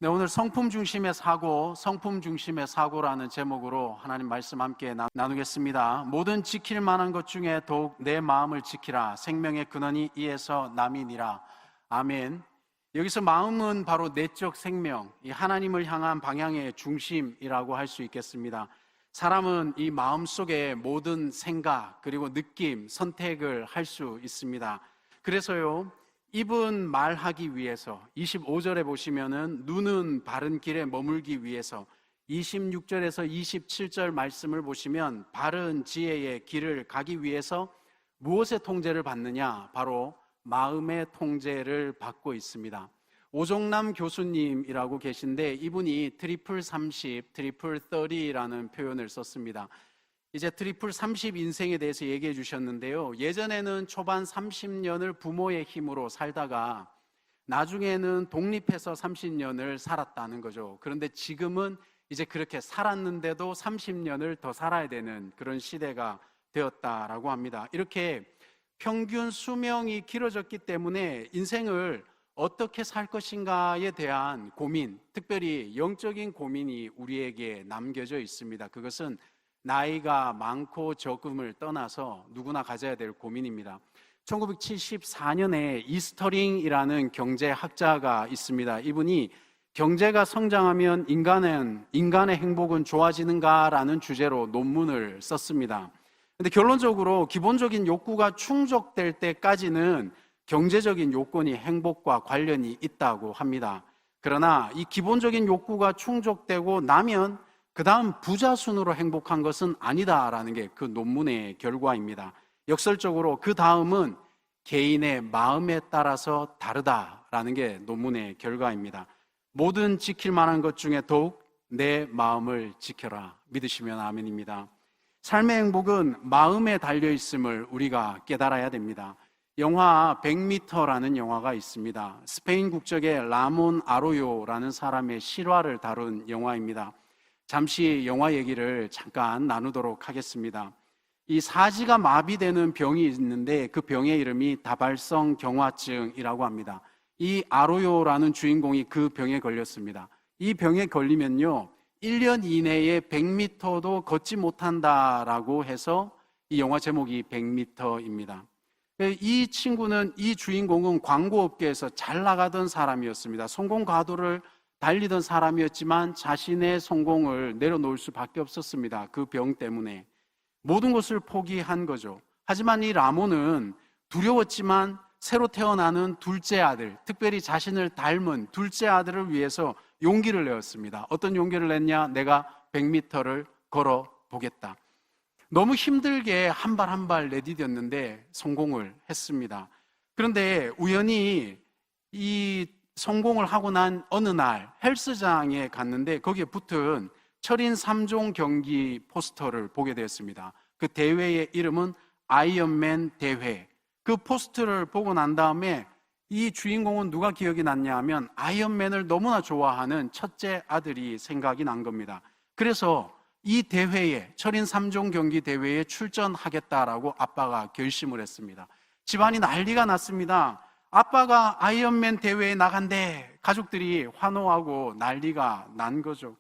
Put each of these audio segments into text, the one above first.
네, 오늘 성품 중심의 사고, 성품 중심의 사고라는 제목으로 하나님 말씀 함께 나누겠습니다. 모든 지킬 만한 것 중에 더욱 내 마음을 지키라. 생명의 근원이 이에서 남이니라. 아멘. 여기서 마음은 바로 내적 생명, 이 하나님을 향한 방향의 중심이라고 할 수 있겠습니다. 사람은 이 마음 속에 모든 생각, 그리고 느낌, 선택을 할 수 있습니다. 그래서요, 입은 말하기 위해서 25절에 보시면은 눈은 바른 길에 머물기 위해서 26절에서 27절 말씀을 보시면 바른 지혜의 길을 가기 위해서 무엇의 통제를 받느냐? 바로 마음의 통제를 받고 있습니다. 오종남 교수님이라고 계신데 이분이 트리플 30, 트리플 30라는 표현을 썼습니다. 이제 트리플 30 인생에 대해서 얘기해 주셨는데요. 예전에는 초반 30년을 부모의 힘으로 살다가 나중에는 독립해서 30년을 살았다는 거죠. 그런데 지금은 이제 그렇게 살았는데도 30년을 더 살아야 되는 그런 시대가 되었다라고 합니다. 이렇게 평균 수명이 길어졌기 때문에 인생을 어떻게 살 것인가에 대한 고민, 특별히 영적인 고민이 우리에게 남겨져 있습니다. 그것은 나이가 많고 적음을 떠나서 누구나 가져야 될 고민입니다. 1974년에 이스터링이라는 경제학자가 있습니다. 이분이 경제가 성장하면 인간의 행복은 좋아지는가라는 주제로 논문을 썼습니다. 근데 결론적으로 기본적인 욕구가 충족될 때까지는 경제적인 요건이 행복과 관련이 있다고 합니다. 그러나 이 기본적인 욕구가 충족되고 나면 그 다음 부자 순으로 행복한 것은 아니다라는 게 그 논문의 결과입니다. 역설적으로 그 다음은 개인의 마음에 따라서 다르다라는 게 논문의 결과입니다. 모든 지킬 만한 것 중에 더욱 내 마음을 지켜라. 믿으시면 아멘입니다. 삶의 행복은 마음에 달려있음을 우리가 깨달아야 됩니다. 영화 100m라는 영화가 있습니다. 스페인 국적의 라몬 아로요라는 사람의 실화를 다룬 영화입니다. 잠시 영화 얘기를 잠깐 나누도록 하겠습니다. 이 사지가 마비되는 병이 있는데 그 병의 이름이 다발성 경화증이라고 합니다. 이 아로요라는 주인공이 그 병에 걸렸습니다. 이 병에 걸리면요 1년 이내에 100m도 걷지 못한다라고 해서 이 영화 제목이 100m입니다. 이 친구는, 이 주인공은 광고업계에서 잘 나가던 사람이었습니다. 성공 가도를 달리던 사람이었지만 자신의 성공을 내려놓을 수밖에 없었습니다. 그 병 때문에 모든 것을 포기한 거죠. 하지만 이 라몬은 두려웠지만 새로 태어나는 둘째 아들, 특별히 자신을 닮은 둘째 아들을 위해서 용기를 내었습니다. 어떤 용기를 냈냐? 내가 100m를 걸어보겠다. 너무 힘들게 한 발 한 발 내디뎠는데 성공을 했습니다. 그런데 우연히 이 성공을 하고 난 어느 날 헬스장에 갔는데 거기에 붙은 철인 3종 경기 포스터를 보게 되었습니다. 그 대회의 이름은 아이언맨 대회. 그 포스터를 보고 난 다음에 이 주인공은 누가 기억이 났냐 하면 아이언맨을 너무나 좋아하는 첫째 아들이 생각이 난 겁니다. 그래서 이 대회에, 철인 3종 경기 대회에 출전하겠다라고 아빠가 결심을 했습니다. 집안이 난리가 났습니다. 아빠가 아이언맨 대회에 나간대. 가족들이 환호하고 난리가 난 거죠.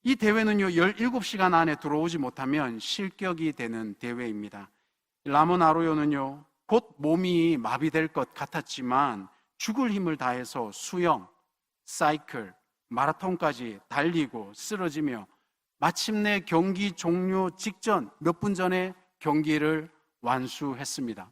이 대회는요 17시간 안에 들어오지 못하면 실격이 되는 대회입니다. 라몬 아로요는요 곧 몸이 마비될 것 같았지만 죽을 힘을 다해서 수영, 사이클, 마라톤까지 달리고 쓰러지며 마침내 경기 종료 직전 몇 분 전에 경기를 완수했습니다.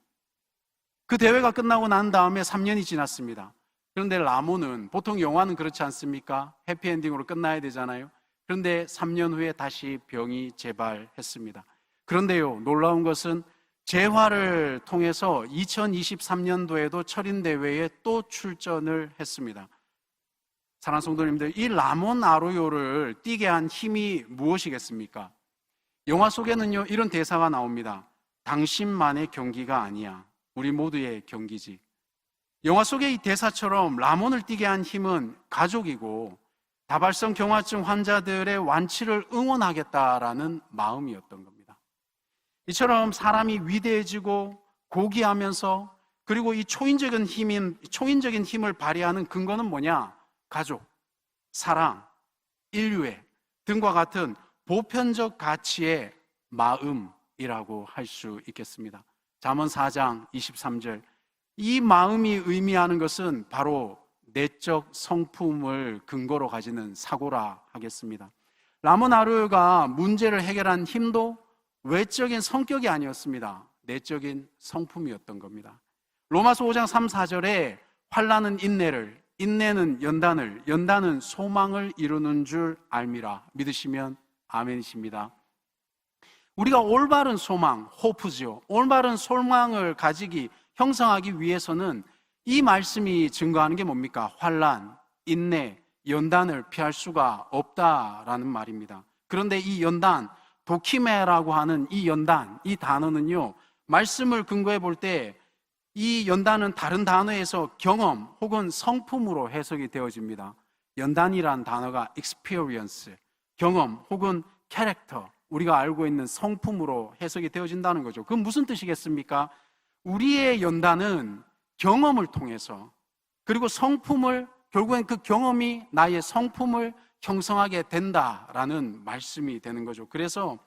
그 대회가 끝나고 난 다음에 3년이 지났습니다. 그런데 라몬은, 보통 영화는 그렇지 않습니까? 해피엔딩으로 끝나야 되잖아요. 그런데 3년 후에 다시 병이 재발했습니다. 그런데요, 놀라운 것은 재활을 통해서 2023년도에도 철인대회에 또 출전을 했습니다. 사랑하는 성도님들, 이 라몬 아로요를 뛰게 한 힘이 무엇이겠습니까? 영화 속에는요 이런 대사가 나옵니다. 당신만의 경기가 아니야. 우리 모두의 경기지. 영화 속의 이 대사처럼 라몬을 뛰게 한 힘은 가족이고 다발성 경화증 환자들의 완치를 응원하겠다라는 마음이었던 겁니다. 이처럼 사람이 위대해지고 고귀하면서, 그리고 이 초인적인 힘을 발휘하는 근거는 뭐냐? 가족. 사랑, 인류애 등과 같은 보편적 가치의 마음이라고 할 수 있겠습니다. 잠언 4장 23절, 이 마음이 의미하는 것은 바로 내적 성품을 근거로 가지는 사고라 하겠습니다. 라몬 아르가 문제를 해결한 힘도 외적인 성격이 아니었습니다. 내적인 성품이었던 겁니다. 로마서 5장 3, 4절에 환난은 인내를, 인내는 연단을, 연단은 소망을 이루는 줄 알미라. 믿으시면 아멘이십니다. 우리가 올바른 소망, 호프지요. 올바른 소망을 가지기, 형성하기 위해서는 이 말씀이 증거하는 게 뭡니까? 환난, 인내, 연단을 피할 수가 없다라는 말입니다. 그런데 이 연단, 도키메라고 하는 이 연단, 이 단어는요, 말씀을 근거해 볼 때 이 연단은 다른 단어에서 경험 혹은 성품으로 해석이 되어집니다. 연단이란 단어가 experience, 경험 혹은 캐릭터, 우리가 알고 있는 성품으로 해석이 되어진다는 거죠. 그건 무슨 뜻이겠습니까? 우리의 연단은 경험을 통해서, 그리고 성품을, 결국엔 그 경험이 나의 성품을 형성하게 된다라는 말씀이 되는 거죠. 그래서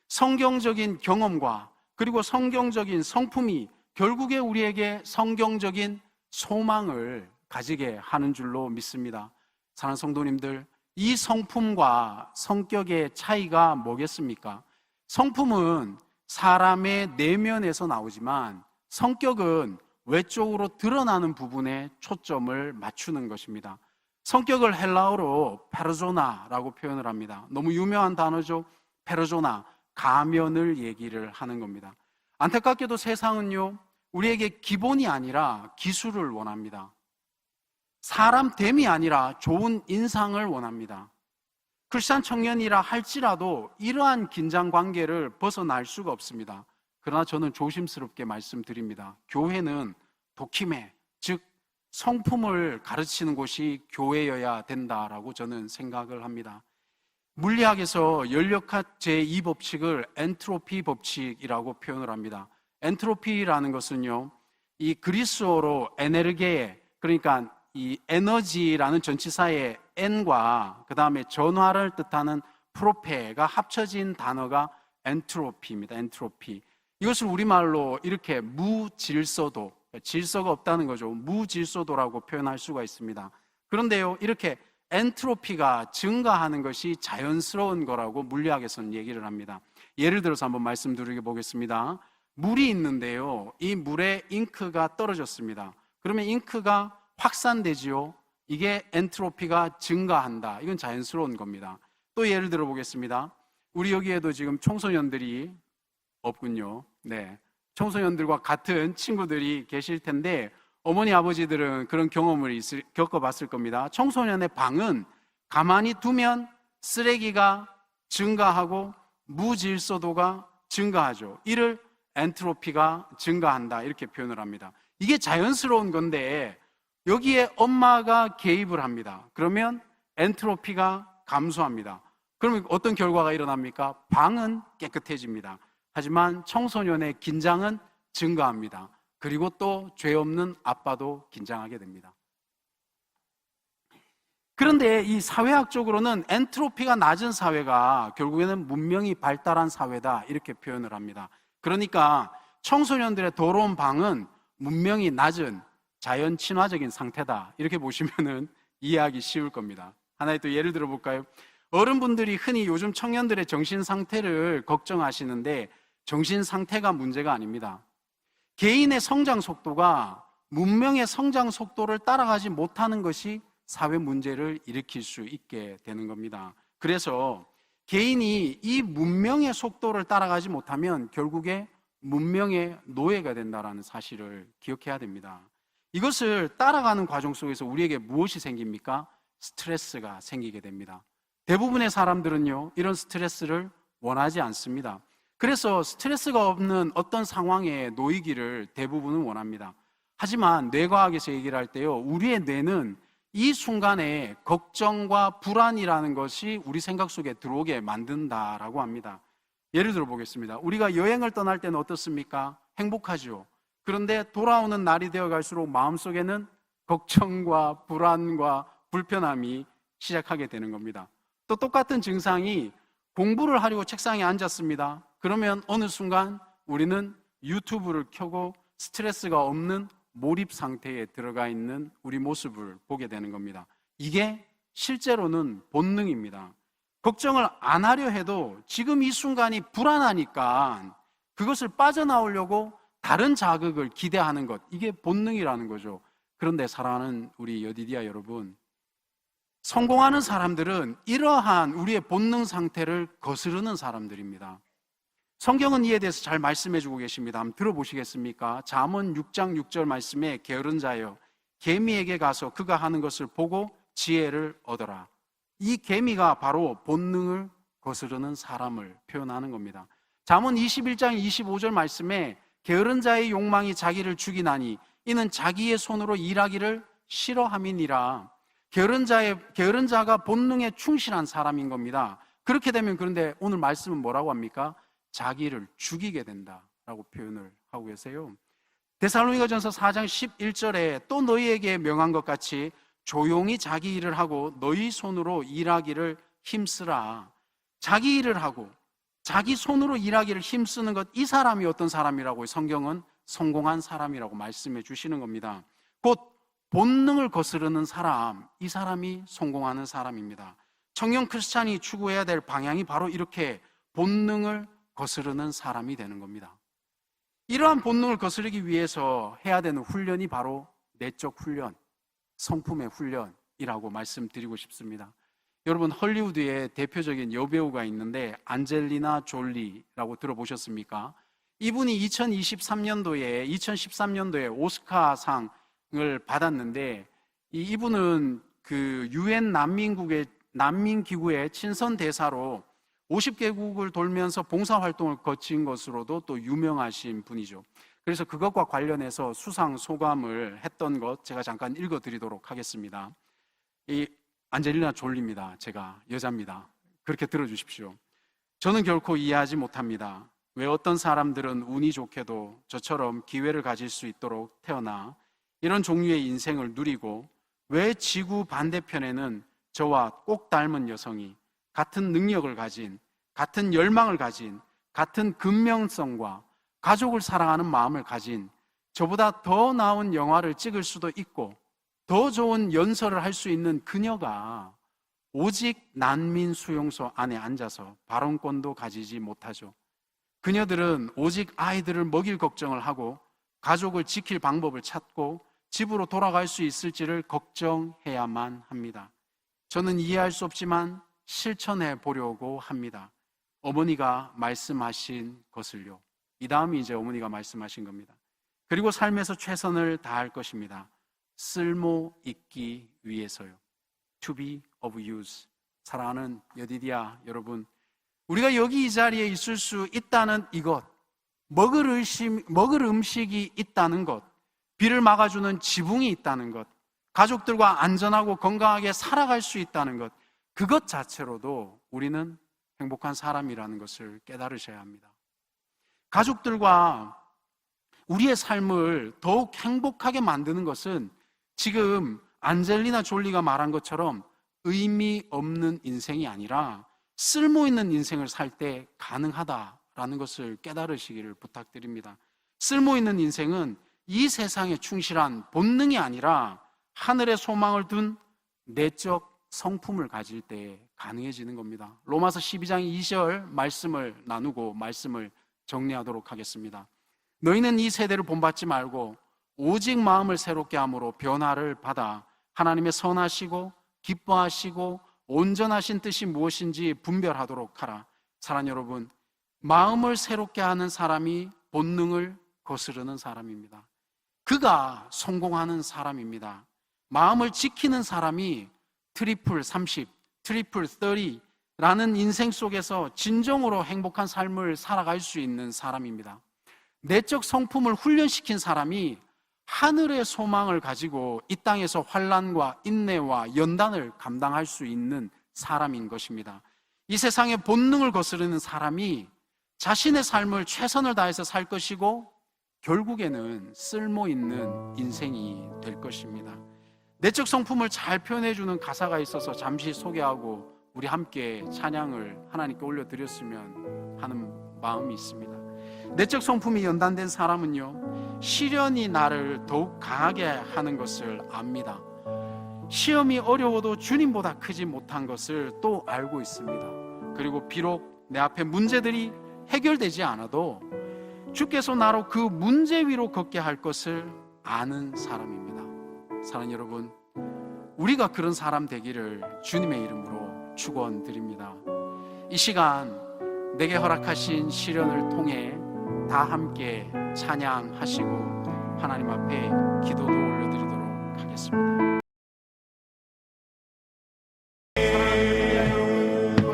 성경적인 경험과 그리고 성경적인 성품이 결국에 우리에게 성경적인 소망을 가지게 하는 줄로 믿습니다. 사랑하는 성도님들, 이 성품과 성격의 차이가 뭐겠습니까? 성품은 사람의 내면에서 나오지만 성격은 외적으로 드러나는 부분에 초점을 맞추는 것입니다. 성격을 헬라어로 페르소나라고 표현을 합니다. 너무 유명한 단어죠. 페르소나, 가면을 얘기를 하는 겁니다. 안타깝게도 세상은요, 우리에게 기본이 아니라 기술을 원합니다. 사람됨이 아니라 좋은 인상을 원합니다. 크리스찬 청년이라 할지라도 이러한 긴장 관계를 벗어날 수가 없습니다. 그러나 저는 조심스럽게 말씀드립니다. 교회는 도키메, 즉 성품을 가르치는 곳이 교회여야 된다라고 저는 생각을 합니다. 물리학에서 연력학 제2법칙을 엔트로피 법칙이라고 표현을 합니다. 엔트로피라는 것은요, 이 그리스어로 에네르게, 그러니까 이 에너지라는 전치사의 N과 그 다음에 전화를 뜻하는 프로페가 합쳐진 단어가 엔트로피입니다. 엔트로피. 이것을 우리말로 이렇게 무질서도, 질서가 없다는 거죠. 무질서도라고 표현할 수가 있습니다. 그런데요, 이렇게 엔트로피가 증가하는 것이 자연스러운 거라고 물리학에서는 얘기를 합니다. 예를 들어서 한번 말씀드려 보겠습니다. 물이 있는데요, 이 물에 잉크가 떨어졌습니다. 그러면 잉크가 확산되지요. 이게 엔트로피가 증가한다. 이건 자연스러운 겁니다. 또 예를 들어 보겠습니다. 우리 여기에도 지금 청소년들이 없군요. 네, 청소년들과 같은 친구들이 계실 텐데 어머니 아버지들은 그런 경험을 겪어봤을 겁니다. 청소년의 방은 가만히 두면 쓰레기가 증가하고 무질서도가 증가하죠. 이를 엔트로피가 증가한다, 이렇게 표현을 합니다. 이게 자연스러운 건데 여기에 엄마가 개입을 합니다. 그러면 엔트로피가 감소합니다. 그러면 어떤 결과가 일어납니까? 방은 깨끗해집니다. 하지만 청소년의 긴장은 증가합니다. 그리고 또 죄 없는 아빠도 긴장하게 됩니다. 그런데 이 사회학적으로는 엔트로피가 낮은 사회가 결국에는 문명이 발달한 사회다, 이렇게 표현을 합니다. 그러니까 청소년들의 더러운 방은 문명이 낮은 자연 친화적인 상태다, 이렇게 보시면은 이해하기 쉬울 겁니다. 하나의 또 예를 들어 볼까요? 어른분들이 흔히 요즘 청년들의 정신 상태를 걱정하시는데 정신 상태가 문제가 아닙니다. 개인의 성장 속도가 문명의 성장 속도를 따라가지 못하는 것이 사회 문제를 일으킬 수 있게 되는 겁니다. 그래서 개인이 이 문명의 속도를 따라가지 못하면 결국에 문명의 노예가 된다는 사실을 기억해야 됩니다. 이것을 따라가는 과정 속에서 우리에게 무엇이 생깁니까? 스트레스가 생기게 됩니다. 대부분의 사람들은요, 이런 스트레스를 원하지 않습니다. 그래서 스트레스가 없는 어떤 상황에 놓이기를 대부분은 원합니다. 하지만 뇌과학에서 얘기를 할 때요, 우리의 뇌는 이 순간에 걱정과 불안이라는 것이 우리 생각 속에 들어오게 만든다라고 합니다. 예를 들어 보겠습니다. 우리가 여행을 떠날 때는 어떻습니까? 행복하죠. 그런데 돌아오는 날이 되어 갈수록 마음속에는 걱정과 불안과 불편함이 시작하게 되는 겁니다. 또 똑같은 증상이 공부를 하려고 책상에 앉았습니다. 그러면 어느 순간 우리는 유튜브를 켜고 스트레스가 없는 몰입 상태에 들어가 있는 우리 모습을 보게 되는 겁니다. 이게 실제로는 본능입니다. 걱정을 안 하려 해도 지금 이 순간이 불안하니까 그것을 빠져나오려고 다른 자극을 기대하는 것, 이게 본능이라는 거죠. 그런데 사랑하는 우리 여디디아 여러분, 성공하는 사람들은 이러한 우리의 본능 상태를 거스르는 사람들입니다. 성경은 이에 대해서 잘 말씀해 주고 계십니다. 한번 들어보시겠습니까? 잠언 6장 6절 말씀에 게으른 자여 개미에게 가서 그가 하는 것을 보고 지혜를 얻어라. 이 개미가 바로 본능을 거스르는 사람을 표현하는 겁니다. 잠언 21장 25절 말씀에 게으른 자의 욕망이 자기를 죽이나니 이는 자기의 손으로 일하기를 싫어함이니라. 게으른 자가 본능에 충실한 사람인 겁니다. 그렇게 되면 그런데 오늘 말씀은 뭐라고 합니까? 자기를 죽이게 된다라고 표현을 하고 계세요. 데살로니가전서 4장 11절에 또 너희에게 명한 것 같이 조용히 자기 일을 하고 너희 손으로 일하기를 힘쓰라. 자기 일을 하고 자기 손으로 일하기를 힘쓰는 것, 이 사람이 어떤 사람이라고 성경은 성공한 사람이라고 말씀해 주시는 겁니다. 곧 본능을 거스르는 사람, 이 사람이 성공하는 사람입니다. 청년 크리스찬이 추구해야 될 방향이 바로 이렇게 본능을 거스르는 사람이 되는 겁니다. 이러한 본능을 거스르기 위해서 해야 되는 훈련이 바로 내적 훈련, 성품의 훈련이라고 말씀드리고 싶습니다. 여러분, 헐리우드에 대표적인 여배우가 있는데 안젤리나 졸리라고 들어보셨습니까? 이분이 2013년도에 오스카상을 받았는데, 이분은 그 유엔 난민기구의 친선 대사로 50개국을 돌면서 봉사활동을 거친 것으로도 또 유명하신 분이죠. 그래서 그것과 관련해서 수상 소감을 했던 것 제가 잠깐 읽어드리도록 하겠습니다. 이 안젤리나 졸리입니다. 제가 여자입니다. 그렇게 들어주십시오. 저는 결코 이해하지 못합니다. 왜 어떤 사람들은 운이 좋게도 저처럼 기회를 가질 수 있도록 태어나 이런 종류의 인생을 누리고 왜 지구 반대편에는 저와 꼭 닮은 여성이 같은 능력을 가진, 같은 열망을 가진, 같은 근면성과 가족을 사랑하는 마음을 가진, 저보다 더 나은 영화를 찍을 수도 있고 더 좋은 연설을 할 수 있는 그녀가 오직 난민 수용소 안에 앉아서 발언권도 가지지 못하죠. 그녀들은 오직 아이들을 먹일 걱정을 하고 가족을 지킬 방법을 찾고 집으로 돌아갈 수 있을지를 걱정해야만 합니다. 저는 이해할 수 없지만 실천해 보려고 합니다. 어머니가 말씀하신 것을요. 이 다음이 이제 어머니가 말씀하신 겁니다. 그리고 삶에서 최선을 다할 것입니다. 쓸모 있기 위해서요. To be of use. 사랑하는 여디디아 여러분, 우리가 여기 이 자리에 있을 수 있다는 이것, 먹을 음식이 있다는 것, 비를 막아주는 지붕이 있다는 것, 가족들과 안전하고 건강하게 살아갈 수 있다는 것, 그것 자체로도 우리는 행복한 사람이라는 것을 깨달으셔야 합니다. 가족들과 우리의 삶을 더욱 행복하게 만드는 것은 지금 안젤리나 졸리가 말한 것처럼 의미 없는 인생이 아니라 쓸모 있는 인생을 살 때 가능하다라는 것을 깨달으시기를 부탁드립니다. 쓸모 있는 인생은 이 세상에 충실한 본능이 아니라 하늘에 소망을 둔 내적 성품을 가질 때 가능해지는 겁니다. 로마서 12장 2절 말씀을 나누고 말씀을 정리하도록 하겠습니다. 너희는 이 세대를 본받지 말고 오직 마음을 새롭게 함으로 변화를 받아 하나님의 선하시고 기뻐하시고 온전하신 뜻이 무엇인지 분별하도록 하라. 사랑하는 여러분, 마음을 새롭게 하는 사람이 본능을 거스르는 사람입니다. 그가 성공하는 사람입니다. 마음을 지키는 사람이 트리플 30, 트리플 30라는 인생 속에서 진정으로 행복한 삶을 살아갈 수 있는 사람입니다. 내적 성품을 훈련시킨 사람이 하늘의 소망을 가지고 이 땅에서 환난과 인내와 연단을 감당할 수 있는 사람인 것입니다. 이 세상의 본능을 거스르는 사람이 자신의 삶을 최선을 다해서 살 것이고 결국에는 쓸모 있는 인생이 될 것입니다. 내적 성품을 잘 표현해주는 가사가 있어서 잠시 소개하고 우리 함께 찬양을 하나님께 올려드렸으면 하는 마음이 있습니다. 내적 성품이 연단된 사람은요, 시련이 나를 더욱 강하게 하는 것을 압니다. 시험이 어려워도 주님보다 크지 못한 것을 또 알고 있습니다. 그리고 비록 내 앞에 문제들이 해결되지 않아도 주께서 나로 그 문제 위로 걷게 할 것을 아는 사람입니다. 사랑하는 여러분, 우리가 그런 사람 되기를 주님의 이름으로 축원드립니다. 이 시간 내게 허락하신 시련을 통해 다 함께 찬양하시고 하나님 앞에 기도도 올려드리도록 하겠습니다.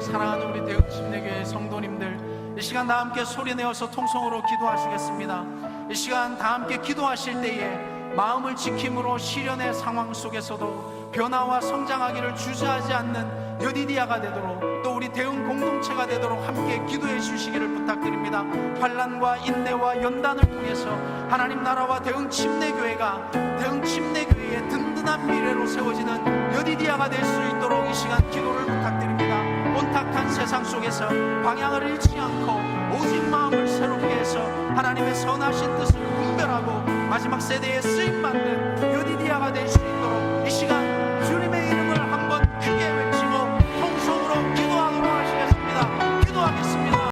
사랑하는 우리 대흥침례교회 성도님들, 이 시간 다 함께 소리내어서 통성으로 기도하시겠습니다. 이 시간 다 함께 기도하실 때에 마음을 지킴으로 시련의 상황 속에서도 변화와 성장하기를 주저하지 않는 여디디아가 되도록, 또 우리 대응 공동체가 되도록 함께 기도해 주시기를 부탁드립니다. 환난과 인내와 연단을 통해서 하나님 나라와 대응 침례교회가 대응 침례교회의 든든한 미래로 세워지는 여디디아가 될 수 있도록 이 시간 기도를 부탁드립니다. 온탁한 세상 속에서 방향을 잃지 않고 오직 마음을 새롭게 해서 하나님의 선하신 뜻을 분별하고 마지막 세대에 쓰임받는 여디디아가 될 수 있는